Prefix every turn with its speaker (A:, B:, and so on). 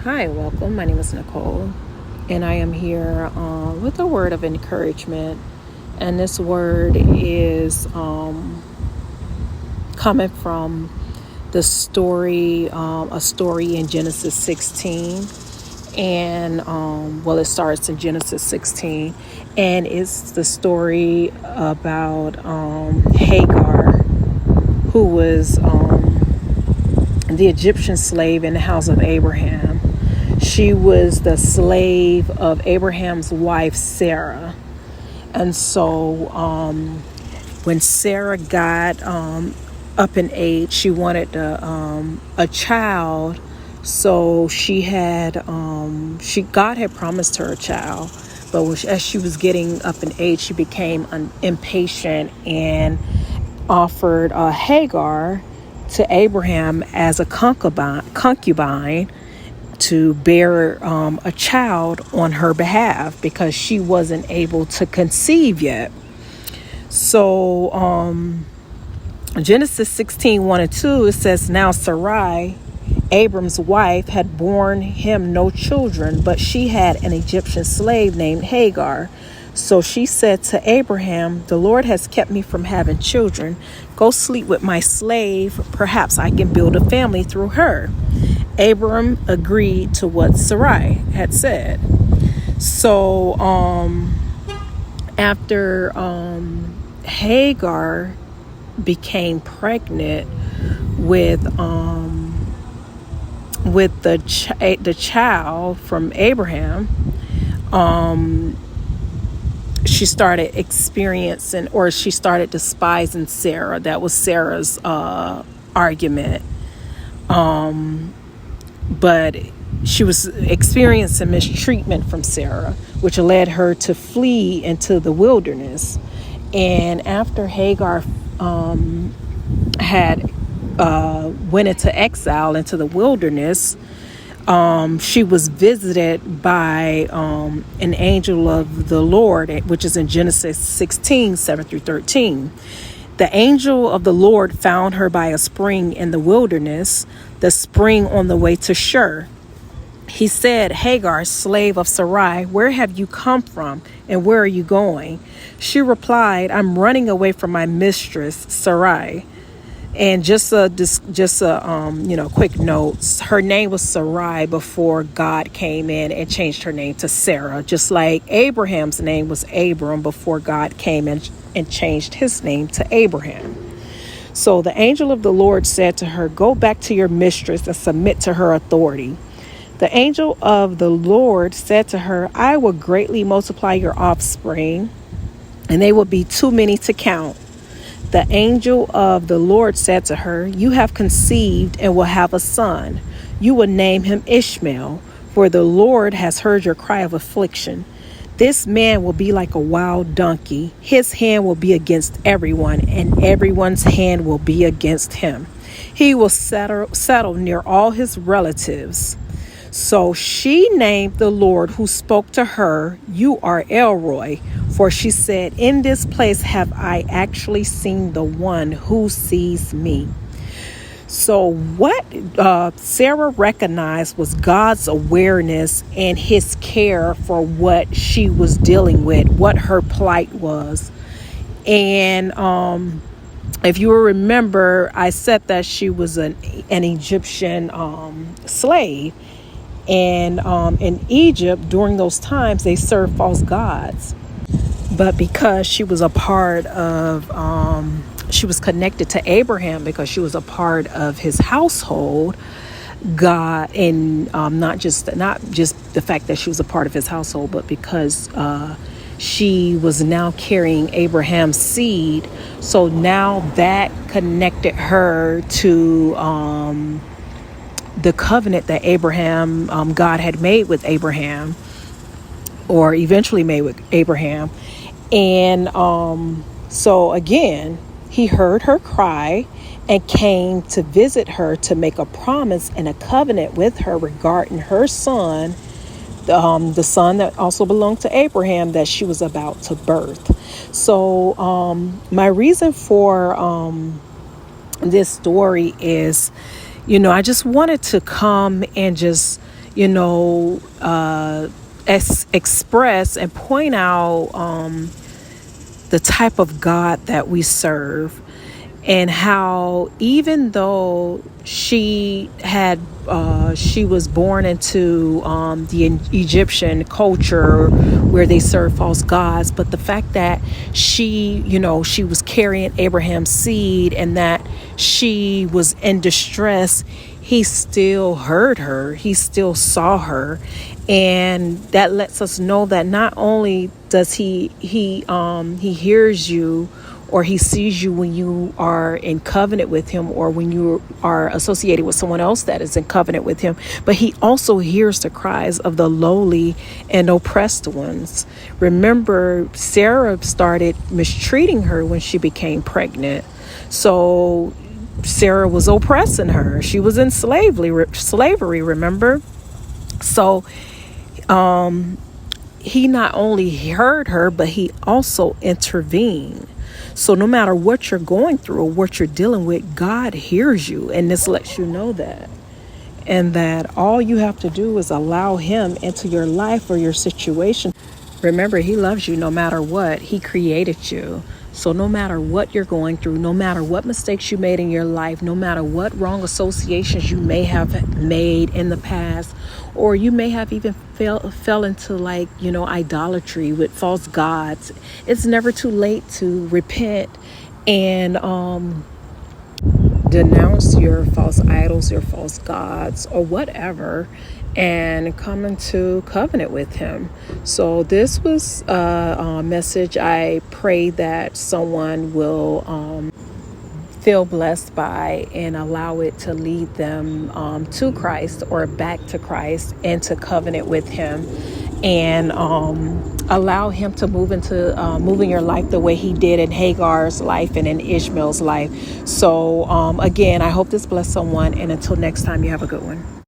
A: Hi, welcome. My name is Nicole, and I am here with a word of encouragement. And this word is coming from the story, a story in Genesis 16. And, it starts in Genesis 16, and it's the story about Hagar, who was the Egyptian slave in the house of Abraham. She was the slave of Abraham's wife, Sarah. And so when Sarah got up in age, she wanted a child. So God had promised her a child. But as she was getting up in age, she became impatient and offered Hagar to Abraham as a concubine to bear a child on her behalf because she wasn't able to conceive yet. So Genesis 16:1 and 2, it says, "Now Sarai, Abram's wife, had borne him no children, but she had an Egyptian slave named Hagar. So she said to Abraham, 'The Lord has kept me from having children. Go sleep with my slave. Perhaps I can build a family through her.' Abram agreed to what Sarai had said." So after Hagar became pregnant with the child from Abraham, she started despising Sarah. That was Sarah's argument. But she was experiencing mistreatment from Sarah, which led her to flee into the wilderness. And after Hagar had went into exile into the wilderness, she was visited by an angel of the Lord, which is in Genesis 16:7-13. The angel of the Lord found her by a spring in the wilderness, the spring on the way to Shur. He said, "Hagar, slave of Sarai, where have you come from and where are you going?" She replied, "I'm running away from my mistress, Sarai." And just a quick note, her name was Sarai before God came in and changed her name to Sarah, just like Abraham's name was Abram before God came in and changed his name to Abraham. So the angel of the Lord said to her, "Go back to your mistress and submit to her authority." The angel of the Lord said to her, "I will greatly multiply your offspring, and they will be too many to count." The angel of the Lord said to her, "You have conceived and will have a son. You will name him Ishmael, for the Lord has heard your cry of affliction. This man will be like a wild donkey. His hand will be against everyone, and everyone's hand will be against him. He will settle near all his relatives." So she named the Lord who spoke to her, "You are El Roi," for she said, "In this place have I actually seen the one who sees me." So what Sarah recognized was God's awareness and his care for what she was dealing with, what her plight was. And if you will remember, I said that she was an Egyptian slave. And in Egypt, during those times, they served false gods. But because she was she was connected to Abraham because she was a part of his household, God, and not just the fact that she was a part of his household, but because she was now carrying Abraham's seed. So now that connected her to the covenant that God had made with Abraham, or eventually made with Abraham. And so again, he heard her cry and came to visit her to make a promise and a covenant with her regarding her son, the son that also belonged to Abraham that she was about to birth. So my reason for this story is, I just wanted to come and just you know, express and point out the type of God that we serve, and how even though she was born into the Egyptian culture where they serve false gods, but the fact that she was carrying Abraham's seed, and that she was in distress, he still heard her, he still saw her. And that lets us know that not only does he hears you, or he sees you when you are in covenant with him, or when you are associated with someone else that is in covenant with him, but he also hears the cries of the lowly and oppressed ones. Remember, Sarah started mistreating her when she became pregnant. So Sarah was oppressing her. She was in slavery, remember? So he not only heard her, but he also intervened. So no matter what you're going through or what you're dealing with, God hears you. And this lets you know that. And that all you have to do is allow him into your life or your situation. Remember, he loves you no matter what. He created you. So no matter what you're going through, no matter what mistakes you made in your life, no matter what wrong associations you may have made in the past, or you may have even fell into idolatry with false gods, it's never too late to repent and denounce your false idols, your false gods, or whatever, and come into covenant with him. So this was a message I pray that someone will feel blessed by, and allow it to lead them to Christ, or back to Christ, and to covenant with him, and allow him to move in your life the way he did in Hagar's life and in Ishmael's life. So again, I hope this blessed someone, and until next time, you have a good one.